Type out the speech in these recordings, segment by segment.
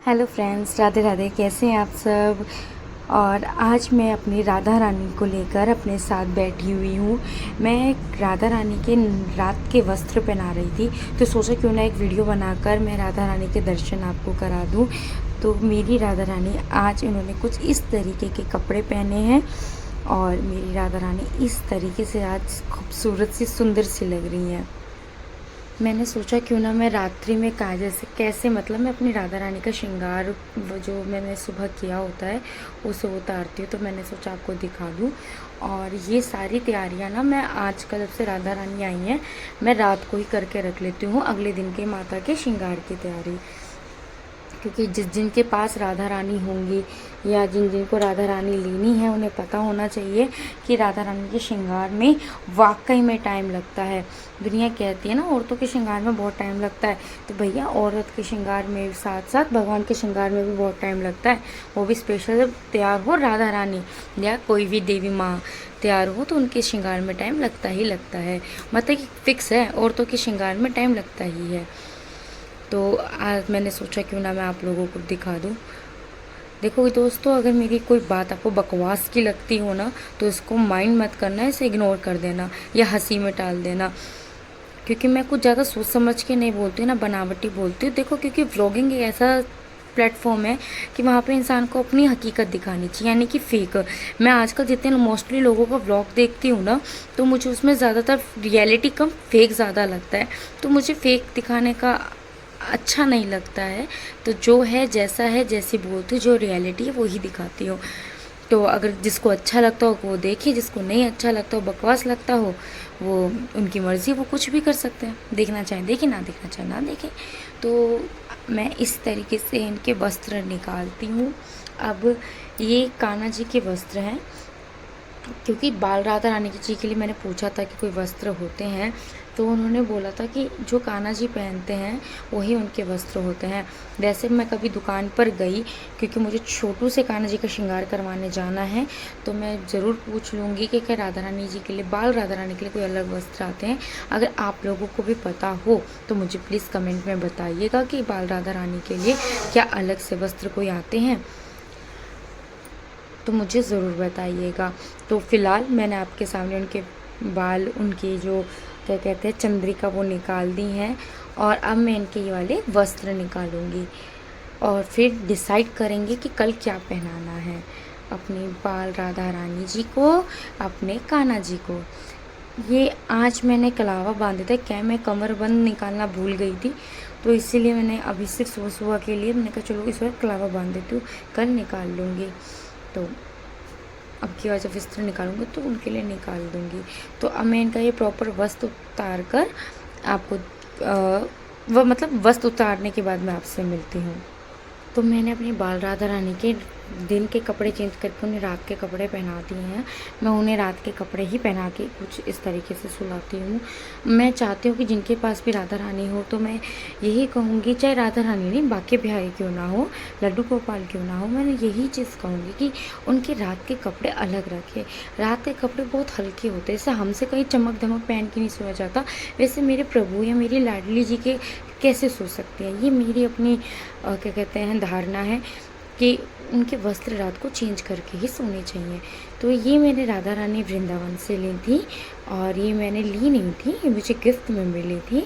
Hello friends, Radhe Radhe. कैसे हैं आप सब। और आज मैं अपनी राधा रानी को लेकर अपने साथ बैठी हुई हूँ। मैं राधा रानी के रात के वस्त्र पहना रही थी, तो सोचा क्यों ना एक वीडियो बनाकर मैं राधा रानी के दर्शन आपको करा दूँ। तो मेरी राधा रानी आज इन्होंने कुछ इस तरीके के कपड़े पहने हैं और मेरी राधा रानी इस तरीके से आज खूबसूरत सी सुंदर सी लग रही हैं। मैंने सोचा क्यों ना मैं रात्रि में काजल से कैसे मतलब मैं अपनी राधा रानी का श्रृंगार वो जो मैंने सुबह किया होता है उसे उतारती हूँ, तो मैंने सोचा आपको दिखा दूँ। और ये सारी तैयारियाँ ना मैं आज कल जब से राधा रानी आई हैं मैं रात को ही करके रख लेती हूँ, अगले दिन के माता के श्रृंगार की तैयारी। क्योंकि जिनके पास राधा रानी होंगी या जिनको राधा रानी लेनी है उन्हें पता होना चाहिए कि राधा रानी के श्रृंगार में वाकई में टाइम लगता है। दुनिया कहती है ना औरतों के श्रृंगार में बहुत टाइम लगता है, तो भैया औरत के श्रृंगार में साथ साथ भगवान के श्रृंगार में भी बहुत टाइम लगता है। वो भी स्पेशल जब तैयार हो राधा रानी या कोई भी देवी माँ तैयार हो तो उनके श्रृंगार में टाइम लगता ही लगता है। मतलब कि फिक्स है, औरतों के श्रृंगार में टाइम लगता ही है। तो आज मैंने सोचा क्यों ना मैं आप लोगों को दिखा दूँ। देखो दोस्तों, अगर मेरी कोई बात आपको बकवास की लगती हो ना तो इसको माइंड मत करना, इसे इग्नोर कर देना या हंसी में टाल देना, क्योंकि मैं कुछ ज़्यादा सोच समझ के नहीं बोलती हूँ ना बनावटी बोलती हूँ। देखो, क्योंकि व्लॉगिंग एक ऐसा प्लेटफॉर्म है कि वहाँ पे इंसान को अपनी हकीकत दिखानी चाहिए, यानी कि फेक। मैं आजकल जितने मोस्टली लोगों का व्लॉग देखती हूँ ना तो मुझे उसमें ज़्यादातर रियलिटी कम फेक ज़्यादा लगता है, तो मुझे फेक दिखाने का अच्छा नहीं लगता है। तो जो है जैसा है जैसी बोलती हूँ, जो रियलिटी है वही दिखाती हूँ। तो अगर जिसको अच्छा लगता हो वो देखे, जिसको नहीं अच्छा लगता हो बकवास लगता हो वो उनकी मर्ज़ी, वो कुछ भी कर सकते हैं। देखना चाहे देखे, ना देखना चाहे ना देखे। तो मैं इस तरीके से इनके वस्त्र निकालती हूँ। अब ये कान्हा जी के वस्त्र हैं, क्योंकि बाल राधा रानी जी के लिए मैंने पूछा था कि कोई वस्त्र होते हैं, तो उन्होंने बोला था कि जो कान्हा जी पहनते हैं वही उनके वस्त्र होते हैं। वैसे मैं कभी दुकान पर गई, क्योंकि मुझे छोटू से कान्हा जी का श्रृंगार करवाने जाना है, तो मैं ज़रूर पूछ लूँगी कि क्या राधा रानी जी के लिए, बाल राधा रानी के लिए कोई अलग वस्त्र आते हैं। अगर आप लोगों को भी पता हो तो मुझे प्लीज़ कमेंट में बताइएगा कि बाल राधा रानी के लिए क्या अलग से वस्त्र कोई आते हैं, तो मुझे ज़रूर बताइएगा। तो फ़िलहाल मैंने आपके सामने उनके बाल, उनकी जो क्या कहते हैं चंद्रिका, वो निकाल दी हैं। और अब मैं इनके ये वाले वस्त्र निकालूंगी और फिर डिसाइड करेंगे कि कल क्या पहनाना है अपनी बाल राधा रानी जी को, अपने कान्हा जी को। ये आज मैंने कलावा बांधे थे, क्या मैं कमरबंद निकालना भूल गई थी, तो इसीलिए मैंने अभी सिर्फ सुबह सुबह के लिए मैंने कहा चलो इस बार कलावा बांध देती हूँ, कल निकाल लूँगी। तो अब की बार जब वस्त्र निकालूंगी तो उनके लिए निकाल दूंगी। तो अब मैं इनका ये प्रॉपर वस्त्र उतार कर आपको वह मतलब वस्त्र उतारने के बाद मैं आपसे मिलती हूँ। तो मैंने अपनी बाल राधा रानी के दिन के कपड़े चेंज करके उन्हें रात के कपड़े पहना दिए हैं। मैं उन्हें रात के कपड़े ही पहना के कुछ इस तरीके से सुलाती हूँ। मैं चाहती हूँ कि जिनके पास भी राधा रानी हो, तो मैं यही कहूँगी, चाहे राधा रानी नहीं बांके बिहारी क्यों ना हो, लड्डू गोपाल क्यों ना हो, मैंने यही चीज़ कहूँगी कि उनके रात के कपड़े अलग रखें। रात के कपड़े बहुत हल्के होते हैं, जैसे हमसे कहीं चमक धमक पहन के नहीं सोया जाता, वैसे मेरे प्रभु या मेरी लाडली जी के कैसे सो सकते हैं। ये मेरी अपनी क्या कहते हैं धारणा है कि उनके वस्त्र रात को चेंज करके ही सोने चाहिए। तो ये मैंने राधा रानी वृंदावन से ली थी और ये मैंने ली नहीं थी, ये मुझे गिफ्ट में मिली थी।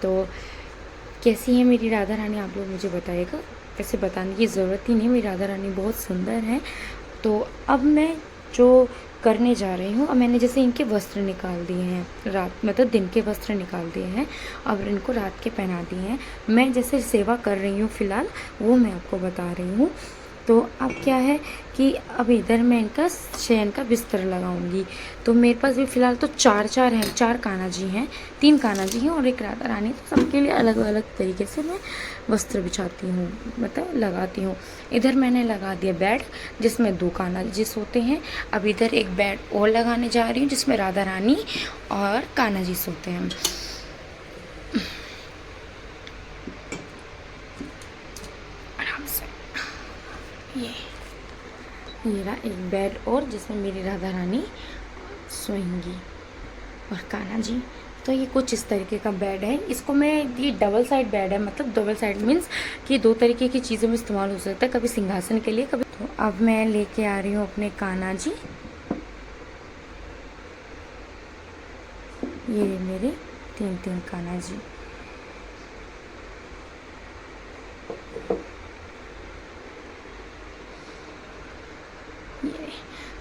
तो कैसी है मेरी राधा रानी आप लोग मुझे बताइएगा। वैसे बताने की ज़रूरत ही नहीं, मेरी राधा रानी बहुत सुंदर है। तो अब मैं जो करने जा रही हूँ, अब मैंने जैसे इनके वस्त्र निकाल दिए हैं, रात मतलब दिन के वस्त्र निकाल दिए हैं, अब इनको रात के पहना दिए हैं। मैं जैसे सेवा कर रही हूँ फ़िलहाल वो मैं आपको बता रही हूँ। तो अब क्या है कि अब इधर मैं इनका शयन का बिस्तर लगाऊंगी। तो मेरे पास भी फ़िलहाल तो चार हैं, 4 कान्हा जी हैं, 3 कान्हा जी हैं और एक राधा रानी। तो सबके लिए अलग अलग तरीके से मैं वस्त्र बिछाती हूँ, मतलब लगाती हूँ। इधर मैंने लगा दिया बेड जिसमें 2 कान्हा जी सोते हैं। अब इधर एक बेड और लगाने जा रही हूँ जिसमें राधा रानी और कान्हा जी सोते हैं। आराम से ये रहा एक बेड और जिसमें मेरी राधा रानी सोएंगी और कान्हा जी तो ये कुछ इस तरीके का बेड है। इसको मैं, ये डबल साइड बेड है, मतलब डबल साइड मीन्स कि 2 तरीके की चीज़ों में इस्तेमाल हो सकता है, कभी सिंहासन के लिए, कभी। तो अब मैं लेके आ रही हूँ अपने कान्हा जी। ये मेरे 3 कान्हा जी।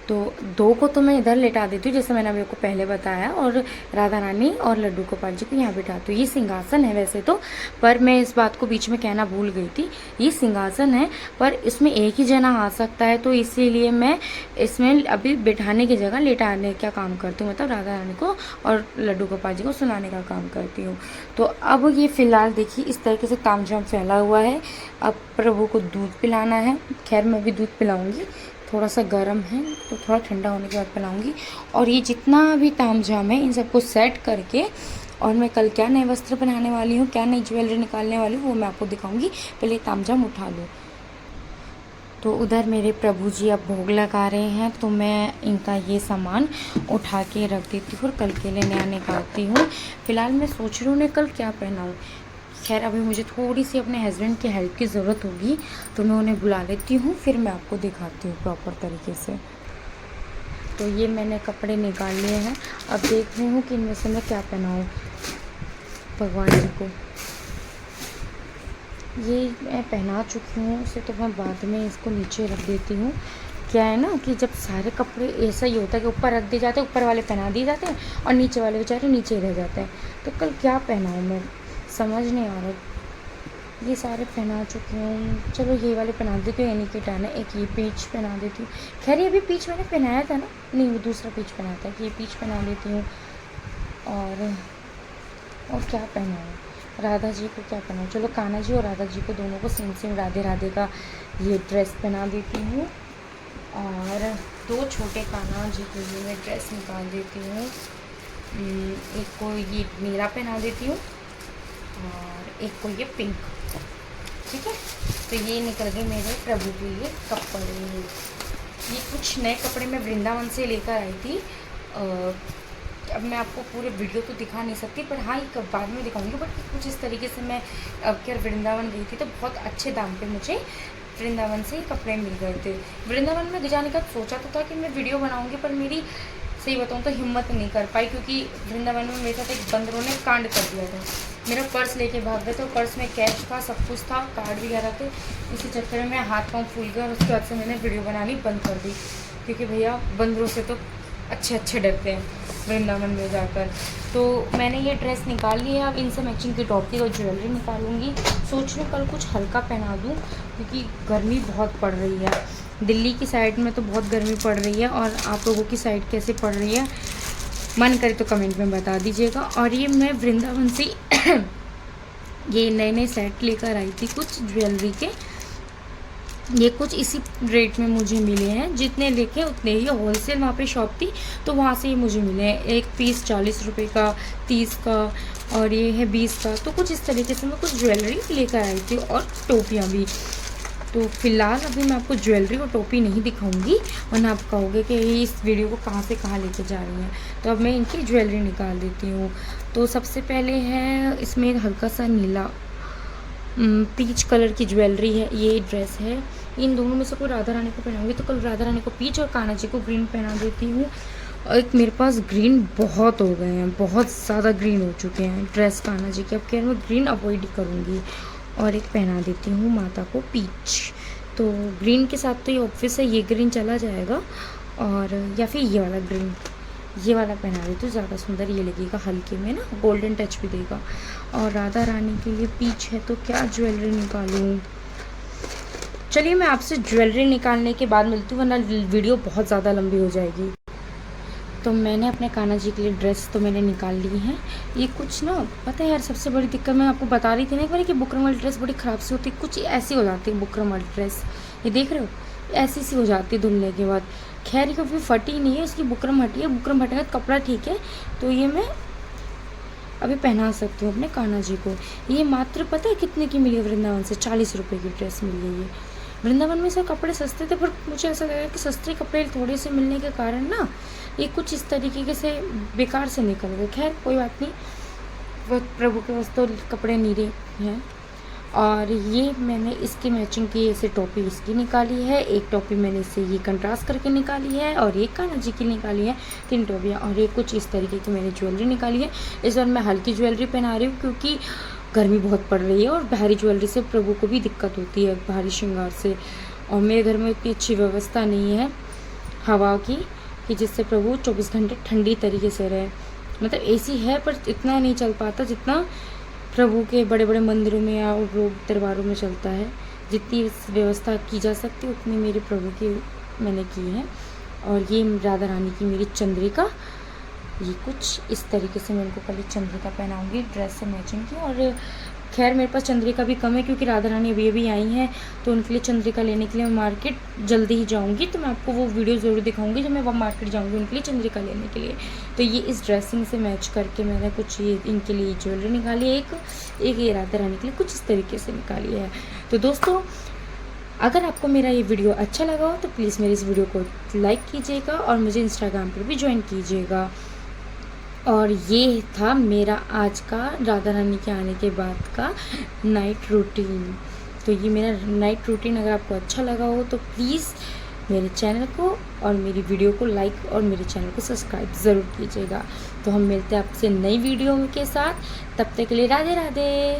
तो 2 को तो मैं इधर लेटा देती हूँ, जैसे मैंने अभी आपको पहले बताया, और राधा रानी और लड्डू गोपाल जी को यहाँ बिठाती हूँ। ये सिंहासन है वैसे तो, पर मैं इस बात को बीच में कहना भूल गई थी। ये सिंहासन है, पर इसमें एक ही जना आ सकता है, तो इसीलिए मैं इसमें अभी बिठाने की जगह लेटाने का काम करती हूँ, मतलब राधा रानी को और लड्डू गोपाल जी को सुनाने का काम करती हूँ। तो अब ये फ़िलहाल देखिए इस तरीके से तामझाम फैला हुआ है। अब प्रभु को दूध पिलाना है। खैर मैं भी दूध पिलाऊँगी, थोड़ा सा गर्म है तो थोड़ा ठंडा होने के बाद पिलाऊंगी। और ये जितना भी तामझाम है इन सबको सेट करके, और मैं कल क्या नए वस्त्र पहनाने वाली हूँ, क्या नई ज्वेलरी निकालने वाली हूँ, वो मैं आपको दिखाऊंगी। पहले तामझाम उठा लूँ। तो उधर मेरे प्रभु जी अब भोग लगा रहे हैं, तो मैं इनका ये सामान उठा के रख देती हूँ और कल के लिए नया निकालती हूँ। फ़िलहाल मैं सोच रही हूँ उन्हें कल क्या पहनाऊँ। खैर अभी मुझे थोड़ी सी अपने हस्बैंड की हेल्प की ज़रूरत होगी, तो मैं उन्हें बुला लेती हूँ, फिर मैं आपको दिखाती हूँ प्रॉपर तरीके से। तो ये मैंने कपड़े निकाल लिए हैं। अब देख रही हूँ कि इनमें से मैं क्या पहनाऊँ भगवान जी को। ये मैं पहना चुकी हूँ उसे, तो मैं बाद में इसको नीचे रख देती हूँ। क्या है ना कि जब सारे कपड़े ऐसा ही होता है कि ऊपर रख दिए जाते हैं, ऊपर वाले पहना दिए जाते हैं और नीचे वाले बेचारे नीचे रह जाते हैं। तो कल क्या पहनाऊँ मैं समझ नहीं आ रहा। ये सारे पहना चुकी हूँ, चलो ये वाले पहना देती हूँ, यानी कि टाना। एक ये पीच पहना देती हूँ। खैर ये भी पीच मैंने पहनाया था ना, नहीं वो दूसरा पीच पहना था, कि ये पीच पहना देती हूँ। और क्या पहनाऊँ, राधा जी को क्या पहनाऊँ। चलो कान्हा जी और राधा जी को दोनों को सेम सेम राधे राधे का ये ड्रेस पहना देती हूँ। और 2 छोटे कान्हा जी के लिए मैं ड्रेस निकाल देती हूँ। एक को ये नीला पहना देती हूँ और एक को ये पिंक। ठीक है, तो ये निकल गए मेरे प्रभु के लिए कपड़े। ये कुछ नए कपड़े मैं वृंदावन से लेकर आई थी। अब मैं आपको पूरे वीडियो तो दिखा नहीं सकती, पर हाँ ये बाद में दिखाऊंगी। बट कुछ इस तरीके से मैं अब क्या वृंदावन गई थी, तो बहुत अच्छे दाम पे मुझे वृंदावन से कपड़े मिल गए थे। वृंदावन में जाने का सोचा तो था कि मैं वीडियो बनाऊंगी, पर मेरी सही बताऊँ तो हिम्मत नहीं कर पाई, क्योंकि वृंदावन में मेरे साथ एक बंदरों ने कांड कर दिया था। मेरा पर्स लेके भाग गए थे, पर्स में कैश था, सब कुछ था, कार्ड वगैरह थे। इसी चक्कर में मेरा हाथ पाँव फूल गया और उसके बाद से मैंने वीडियो बनानी बंद कर दी, क्योंकि भैया बंदरों से तो अच्छे डरते हैं वृंदावन में जाकर। तो मैंने ये ड्रेस निकाल ली है। अब इनसे मैचिंग की टॉप की तो ज्वेलरी निकालूंगी। सोच रही हूँ कल कुछ हल्का पहना दूँ, क्योंकि गर्मी बहुत पड़ रही है। दिल्ली की साइड में तो बहुत गर्मी पड़ रही है, और आप लोगों की साइड कैसे पड़ रही है मन करे तो कमेंट में बता दीजिएगा। और ये मैं वृंदावन से ये नए सेट लेकर आई थी कुछ ज्वेलरी के। ये कुछ इसी रेट में मुझे मिले हैं, जितने लेके उतने ही। होलसेल वहाँ पे शॉप थी, तो वहाँ से ये मुझे मिले हैं। एक पीस 40 रुपये का, 30 का, और ये है 20 का। तो कुछ इस तरीके से मैं कुछ ज्वेलरी लेकर आई थी, और टोपियाँ भी। तो फिलहाल अभी मैं आपको ज्वेलरी और टोपी नहीं दिखाऊंगी, वरना आप कहोगे कि इस वीडियो को कहाँ से कहाँ लेके जा रही हैं। तो अब मैं इनकी ज्वेलरी निकाल देती हूँ। तो सबसे पहले है इसमें हल्का सा नीला पीच कलर की ज्वेलरी है। ये ड्रेस है, इन दोनों में से कोई राधा रानी को पहनाऊंगी, तो कल राधा रानी को पीच और कान्हा जी को ग्रीन पहना देती हूँ। और एक मेरे पास ग्रीन बहुत हो गए हैं, बहुत ज़्यादा ग्रीन हो चुके हैं ड्रेस कान्हा जी के। अब क्या मैं ग्रीन अवॉइड करूँगी, और एक पहना देती हूँ माता को पीच। तो ग्रीन के साथ तो ये ऑब्वियस है, ये ग्रीन चला जाएगा, और या फिर ये वाला ग्रीन, ये वाला पहना देती हूँ, ज़्यादा सुंदर ये लगेगा, हल्के में ना गोल्डन टच भी देगा। और राधा रानी के लिए पीच है, तो क्या ज्वेलरी निकालूँ। चलिए मैं आपसे ज्वेलरी निकालने के बाद मिलती हूँ, वरना वीडियो बहुत ज़्यादा लंबी हो जाएगी। तो मैंने अपने कान्हा जी के लिए ड्रेस तो मैंने निकाल ली है। ये कुछ ना पता है यार, सबसे बड़ी दिक्कत मैं आपको बता रही थी ना एक बार कि बुकरम वाली ड्रेस बड़ी ख़राब सी होती है, कुछ ऐसी हो जाती है बुकरम वाली ड्रेस। ये देख रहे हो, ऐसी सी हो जाती है धुलने के बाद। खैर ये कभी फटी नहीं है, इसकी बुकरम हटी है। बुकरम हटेगा तो कपड़ा ठीक है, तो ये मैं अभी पहना सकती हूँ अपने कान्हा जी को। ये मात्र पता है कितने की मिली है वृंदावन से, 40 रुपये की ड्रेस मिली है ये। वृंदावन में सब कपड़े सस्ते थे, पर मुझे ऐसा लगा कि सस्ते कपड़े थोड़े से मिलने के कारण ना ये कुछ इस तरीके से बेकार से निकल गए। खैर कोई बात नहीं, वो प्रभु के वस्त्र कपड़े नीरे हैं। और ये मैंने इसकी मैचिंग की ऐसे टोपी इसकी निकाली है, एक टोपी मैंने इससे ये कंट्रास्ट करके निकाली है, और एक कान्हा जी की निकाली है, 3 टोपियाँ। और ये कुछ इस तरीके की मैंने ज्वेलरी निकाली है। इस बार मैं हल्की ज्वेलरी पहना रही हूँ क्योंकि गर्मी बहुत पड़ रही है और भारी ज्वेलरी से प्रभु को भी दिक्कत होती है, भारी श्रृंगार से। और मेरे घर में इतनी अच्छी व्यवस्था नहीं है हवा की कि जिससे प्रभु 24 घंटे ठंडी तरीके से रहे। मतलब एसी है पर इतना नहीं चल पाता जितना प्रभु के बड़े बड़े मंदिरों में या लोग दरबारों में चलता है। जितनी व्यवस्था की जा सकती है उतनी मेरे प्रभु की मैंने की है। और ये राधा रानी की मेरी चंद्रिका, ये कुछ इस तरीके से मैं इनको कल चंद्रिका पहनाऊंगी ड्रेस से मैचिंग की। और खैर मेरे पास चंद्रिका भी कम है क्योंकि राधा रानी अभी अभी आई हैं, तो उनके लिए चंद्रिका लेने के लिए मैं मार्केट जल्दी ही जाऊंगी। तो मैं आपको वो वीडियो ज़रूर दिखाऊंगी जब मैं वहाँ मार्केट जाऊंगी उनके लिए चंद्रिका लेने के लिए। तो ये इस ड्रेसिंग से मैच करके मैंने कुछ ये इनके लिए ज्वेलरी निकाली है, एक ये राधा रानी के लिए कुछ इस तरीके से निकाली है। तो दोस्तों अगर आपको मेरा ये वीडियो अच्छा लगा हो तो प्लीज़ मेरे इस वीडियो को लाइक कीजिएगा और मुझे इंस्टाग्राम पर भी ज्वाइन कीजिएगा। और ये था मेरा आज का राधा रानी के आने के बाद का नाइट रूटीन। तो ये मेरा नाइट रूटीन अगर आपको अच्छा लगा हो तो प्लीज़ मेरे चैनल को और मेरी वीडियो को लाइक और मेरे चैनल को सब्सक्राइब ज़रूर कीजिएगा। तो हम मिलते हैं आपसे नई वीडियो के साथ, तब तक के लिए राधे राधे।